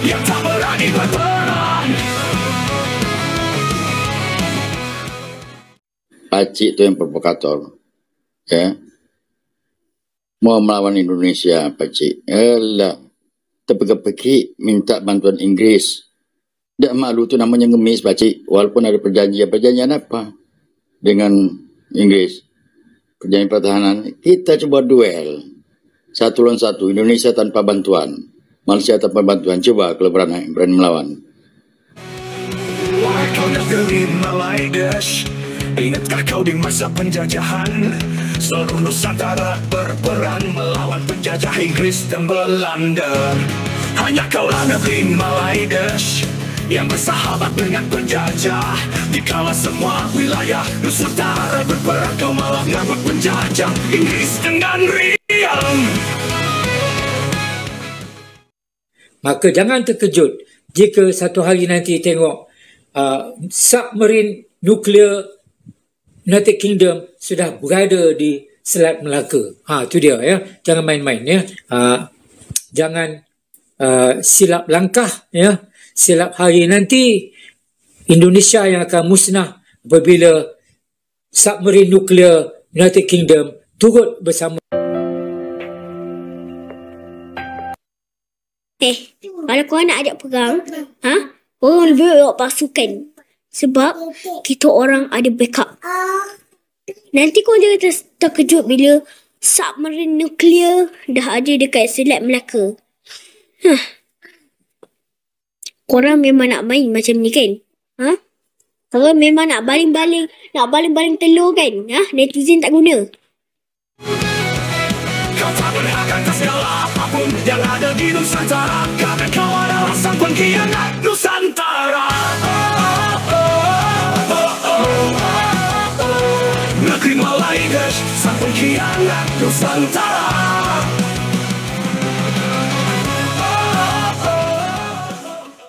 yang tak berani berperang. Pakcik itu yang provokator, ya, mau melawan Indonesia, Pakcik. Alah, terpekik-pekik minta bantuan Inggris. Tak malu tu namanya ngemis, Pakcik. Walaupun ada perjanjian apa dengan Inggris, perjanjian pertahanan. Kita coba duel 1 lawan 1, Indonesia tanpa bantuan, Malaysia tanpa bantuan. Coba kalau berani melawan. Wahai kau negeri Malaidesh, ingatkah kau di masa penjajahan? Seluruh Nusantara berperang melawan penjajah Inggris dan Belanda. Hanya kaulah negeri Malaidesh yang bersahabat dengan penjajah. Dikala semua wilayah Nusantara berperang, kau malah ngambek penjajah Inggris dengan riang. Maka jangan terkejut jika satu hari nanti tengok submarine nuklear United Kingdom sudah berada di Selat Melaka. Itu dia, ya. Jangan main-main, ya. Jangan silap langkah, ya. Silap hari nanti Indonesia yang akan musnah apabila submarine nuklear United Kingdom turut bersama. Kalau korang nak ajak perang, korang lebih bawa pasukan. Sebab kita orang ada backup. Nanti korang jangan terkejut bila submarine nuklear dah ada dekat Selat Melaka. Korang memang nak main macam ni kan? Korang memang nak baling-baling telur kan? Netizen tak guna. Kau tak berhak atas segala apapun yang ada di Nusantara, karena kau adalah sang pengkhianat Nusantara. Negeri Malaidesh, sang pengkhianat Nusantara.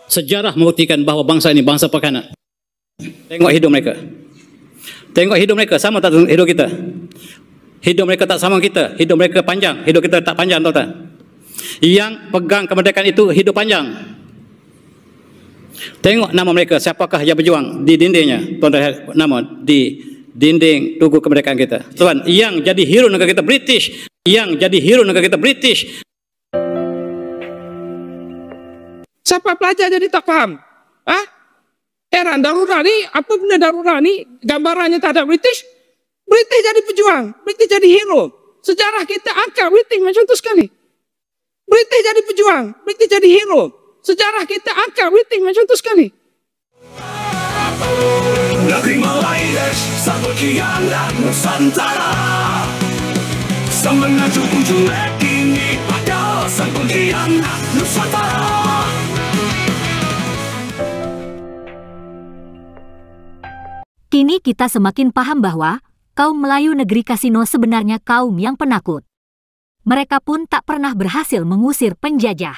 Sejarah membuktikan bahawa bangsa ini bangsa pekhanat. Tengok hidup mereka. Tengok hidup mereka, sama tak hidup kita? Hidup mereka tak sama kita. Hidup mereka panjang, hidup kita tak panjang, tahu tak? Yang pegang kemerdekaan itu hidup panjang. Tengok nama mereka, siapakah yang berjuang di dindingnya? Tuan nama di dinding tugu kemerdekaan kita. Tuan, yang jadi hero negara kita British. Yang jadi hero negara kita British. Siapa pelajar jadi tak faham? Era darurat ni, apa benda darurat ni, gambarannya tak ada British. British jadi pejuang, British jadi hero. Sejarah kita angkat British macam tu sekali. British jadi pejuang, British jadi hero. Sejarah kita angkat British macam tu sekali. Negeri Malaidesh, sang pengkhianat Nusantara. Semenanjung ujung ini pada sang pengkhianat Nusantara. Kini kita semakin paham bahwa kaum Melayu negeri Kasino sebenarnya kaum yang penakut. Mereka pun tak pernah berhasil mengusir penjajah.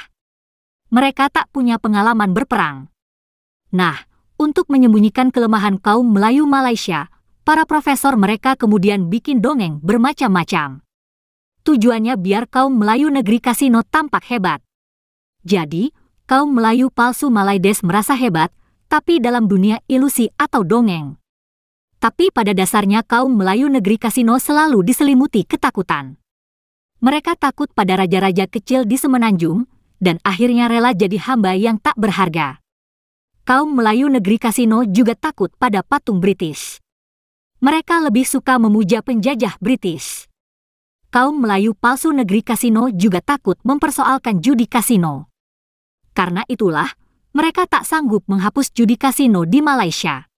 Mereka tak punya pengalaman berperang. Nah, untuk menyembunyikan kelemahan kaum Melayu Malaysia, para profesor mereka kemudian bikin dongeng bermacam-macam. Tujuannya biar kaum Melayu negeri Kasino tampak hebat. Jadi, kaum Melayu palsu Malaidesh merasa hebat, tapi dalam dunia ilusi atau dongeng. Tapi pada dasarnya kaum Melayu negeri Kasino selalu diselimuti ketakutan. Mereka takut pada raja-raja kecil di semenanjung, dan akhirnya rela jadi hamba yang tak berharga. Kaum Melayu negeri Kasino juga takut pada patung British. Mereka lebih suka memuja penjajah British. Kaum Melayu palsu negeri Kasino juga takut mempersoalkan judi kasino. Karena itulah, mereka tak sanggup menghapus judi kasino di Malaysia.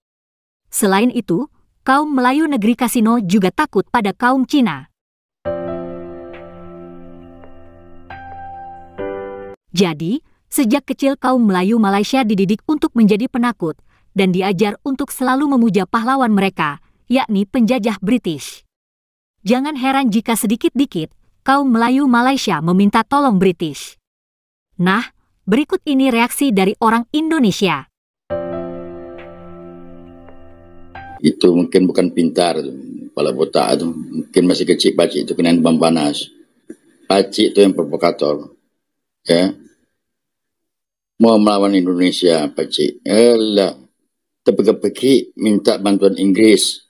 Selain itu, kaum Melayu negeri Kasino juga takut pada kaum Cina. Jadi, sejak kecil kaum Melayu Malaysia dididik untuk menjadi penakut dan diajar untuk selalu memuja pahlawan mereka, yakni penjajah British. Jangan heran jika sedikit-dikit kaum Melayu Malaysia meminta tolong British. Nah, berikut ini reaksi dari orang Indonesia. Itu mungkin bukan pintar, kepala botak tu. Mungkin masih kecil pakcik itu kena bam panas. Pakcik itu yang provokator. Ya. mau melawan Indonesia, Pakcik. Alah, terpeki minta bantuan Inggris.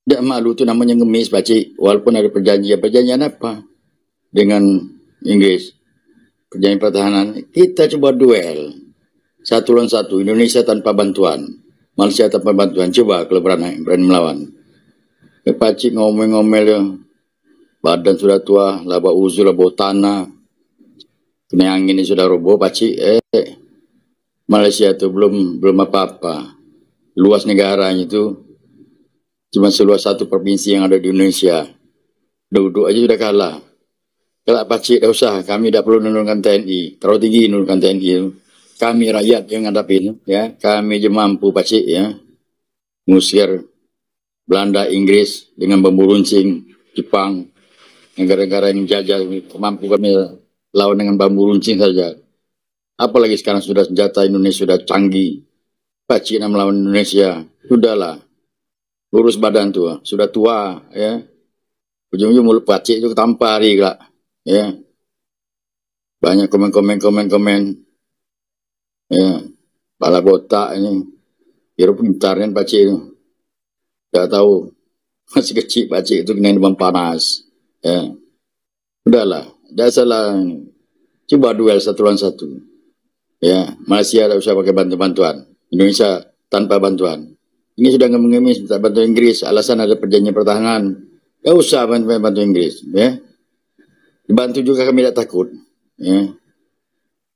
Tak malu tu namanya ngemis, Pakcik. Walaupun ada perjanjian. Perjanjian apa dengan Inggris? Perjanjian pertahanan. Kita coba duel. 1 lawan 1. Indonesia tanpa bantuan. Malaysia tanpa bantuan. Coba kalau berani melawan. Pakcik ngomel-ngomel ya. Badan sudah tua. Labak uzur, labak tanah. Kena angin ini sudah roboh, Pakcik. Malaysia tu belum apa-apa. Luas negaranya tu cuma seluas 1 provinsi yang ada di Indonesia. Duduk aja sudah kalah. Kalau Pakcik dah usah, kami dah perlu menurunkan TNI. Terlalu tinggi menurunkan TNI itu. Kami rakyat yang ngadapin, ya. Kami je mampu, Pakcik, ya. Ngusir Belanda, Inggris dengan bambu runcing, Jepang, negara-negara yang jajah, mampu kami lawan dengan bambu runcing saja. Apalagi sekarang sudah senjata Indonesia sudah canggih. Pakcik nak melawan Indonesia, sudahlah. Lurus badan tu, sudah tua, ya. Ujung-ujung mulut Pakcik tu ketampar hari gelak, ya. Banyak komen. Ya, kepala botak ini. Kira pintar kan Pakcik tu. Tak tahu. Masih kecil Pakcik itu kena demam panas. Ya. Udahlah. Dah salah. Coba duel 1 lawan 1. Ya, Malaysia tak usah pakai bantuan. Indonesia tanpa bantuan. Ini sudah ngemis minta bantuan Inggris. Alasan ada perjanjian pertahanan. Tak usah bantu Inggris. Ya. Dibantu juga kami tak takut. Ya.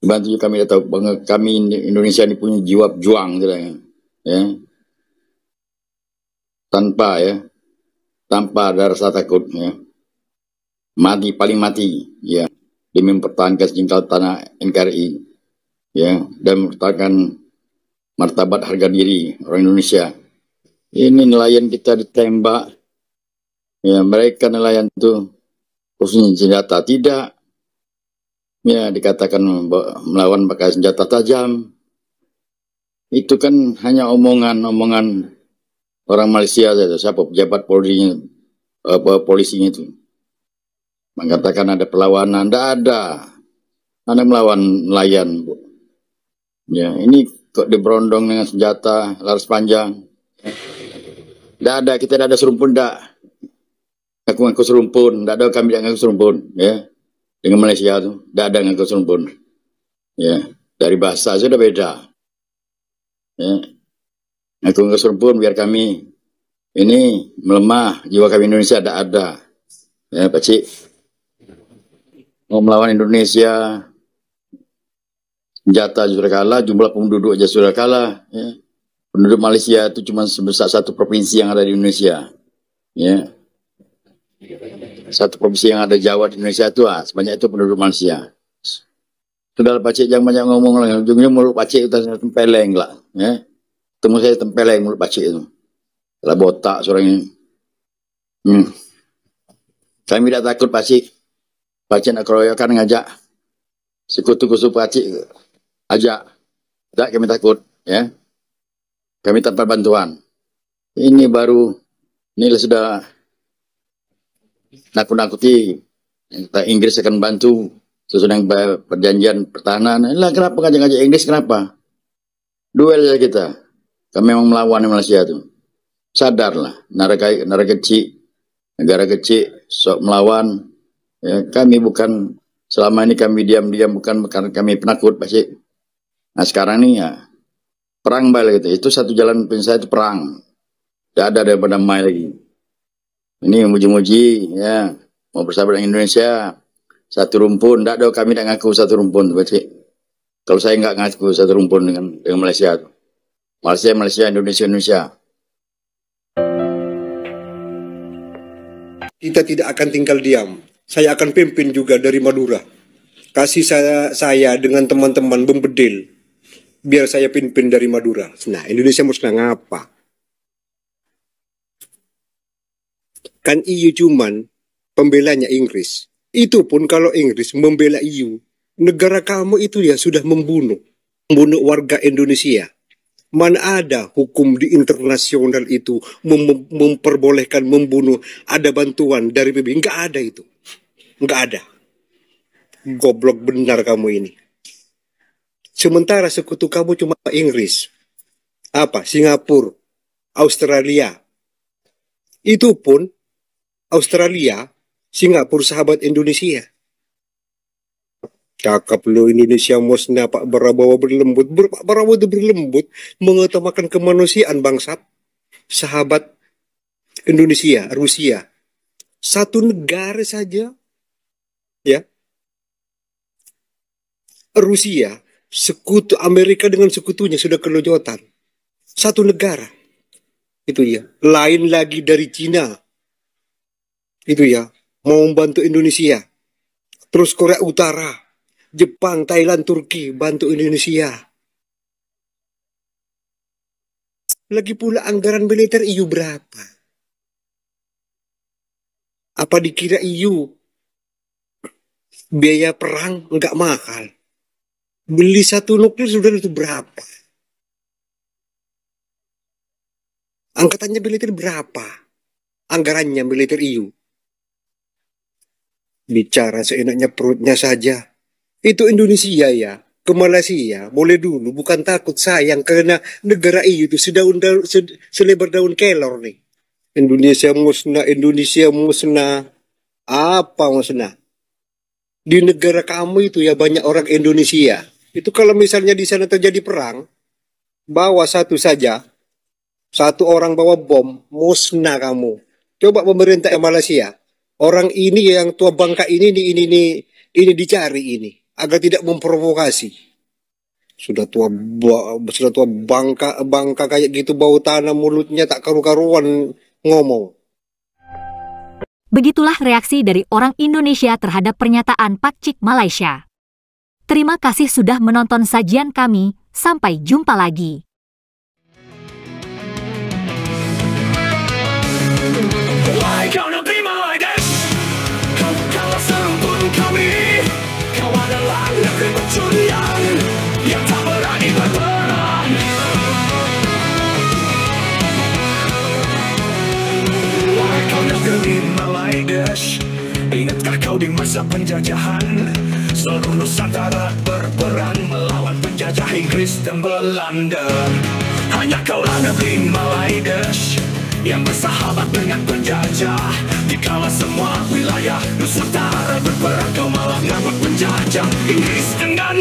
Dibantu juga kami tak tahu. Kami Indonesia ini punya jiwa juang. Ya. Tanpa ada rasa takut. Ya. Paling mati. Ya. Demi mempertahankan sejengkal tanah NKRI. Ya. Dan mempertahankan martabat harga diri orang Indonesia. Ini nelayan kita ditembak. Ya, mereka nelayan itu khususnya senjata tidak. Ya, dikatakan melawan pakai senjata tajam. Itu kan hanya omongan orang Malaysia saja. Siapa pejabat polisinya itu mengatakan ada perlawanan. Tidak ada. Anda melawan nelayan, Bu. Ya, ini kok diberondong dengan senjata laras panjang. Tidak ada, kita tidak ada serumpun, tidak. Ngaku serumpun, tidak ada, kami tidak ngaku serumpun, ya. Dengan Malaysia tu, tidak ada ngaku serumpun. Ya, dari bahasa sudah beda. Ya. Ngaku serumpun biar kami ini melemah, jiwa kami Indonesia tidak ada. Ya, Pakcik. Mau melawan Indonesia, senjata sudah kalah, jumlah penduduk aja sudah kalah. Ya. Penduduk Malaysia itu cuma sebesar 1 provinsi yang ada di Indonesia. Ya. 1 provinsi yang ada Jawa di Indonesia itu, sebanyak itu penduduk Malaysia. Sudah Pakcik jangan banyak ngomong lagi. Ujungnya mulut Pakcik itu tempeleng lah. Ya. Temu saya tempeleng mulut Pakcik itu. Kalau botak seorang ini. Kami tidak takut Pakcik. Pakcik nak keroyokan ngajak sekutu-kutu Pakcik ajak. Tak kami takut. Ya. Kami tanpa bantuan. Ini baru, inilah sudah nakut-nakuti. Inggris akan bantu sesuai dengan perjanjian pertahanan. Lah kenapa ngajak-ngajak Inggris, kenapa? Duel saja kita. Kami memang melawan Malaysia itu. Sadarlah, negara kecil, sok melawan. Ya, kami bukan, selama ini kami diam-diam, bukan karena kami penakut, Pakcik. Nah sekarang ini ya, perang balik itu satu jalan penyelesaian itu perang. Tidak ada daripada damai lagi. Ini muji-muji, ya, mau bersahabat dengan Indonesia, 1 rumpun. Tidak ada, kami tidak ngaku 1 rumpun, Pakcik. Kalau saya nggak ngaku 1 rumpun dengan Malaysia. Malaysia, Indonesia. Kita tidak akan tinggal diam. Saya akan pimpin juga dari Madura. Kasih saya dengan teman-teman Bembedil. Biar saya pimpin dari Madura. Nah, Indonesia mesti ngapa? Kan EU cuman pembelanya Inggris. Itu pun kalau Inggris membela EU. Negara kamu itu ya sudah membunuh warga Indonesia. Mana ada hukum di internasional itu memperbolehkan membunuh, ada bantuan dari PBB? Enggak ada itu. Enggak ada. Goblok benar kamu ini. Sementara sekutu kamu cuma Inggris. Apa? Singapura, Australia. Itu pun Australia, Singapura sahabat Indonesia. Cakap lo Indonesia musnah Pak Prabowo berlembut. Pak Prabowo itu berlembut mengutamakan kemanusiaan bangsat. Sahabat Indonesia, Rusia. Satu negara saja. Ya. Rusia, sekutu Amerika dengan sekutunya sudah kelojotan. Satu negara. Itu ya. Lain lagi dari Cina. Itu ya. Mau membantu Indonesia. Terus Korea Utara. Jepang, Thailand, Turki bantu Indonesia. Lagi pula anggaran militer EU berapa? Apa dikira EU biaya perang nggak mahal? Beli satu nuklir sudah itu berapa? Angkatannya militer berapa? Anggarannya militer EU. Bicara seenaknya perutnya saja. Itu Indonesia ya, ke Malaysia, boleh dulu, bukan takut sayang karena negara EU itu selebar daun kelor nih. Indonesia musnah, apa musnah? Di negara kamu itu ya banyak orang Indonesia. Itu kalau misalnya di sana terjadi perang, bawa satu saja, satu orang bawa bom, musnah kamu. Coba pemerintah Malaysia, orang ini yang tua bangka ini dicari ini. Agar tidak memprovokasi. Sudah tua bangka kayak gitu bau tanah mulutnya tak karu-karuan ngomong. Begitulah reaksi dari orang Indonesia terhadap pernyataan Pak Cik Malaysia. Terima kasih sudah menonton sajian kami, sampai jumpa lagi. Why kau nak terima das? Kau kalah sempun kami. Kau adalah negeri pencurian yang tak berani berperang. Wahai kau negeri Malaidas, ingatkah kau di masa penjajahan? Seluruh Nusantara berperang melawan penjajah Inggris dan Belanda. Hanya kaulah negeri Malaidas yang bersahabat dengan penjajah. Dikala semua wilayah Nusantara berperang, kau malah ngambek penjajah Inggris dengan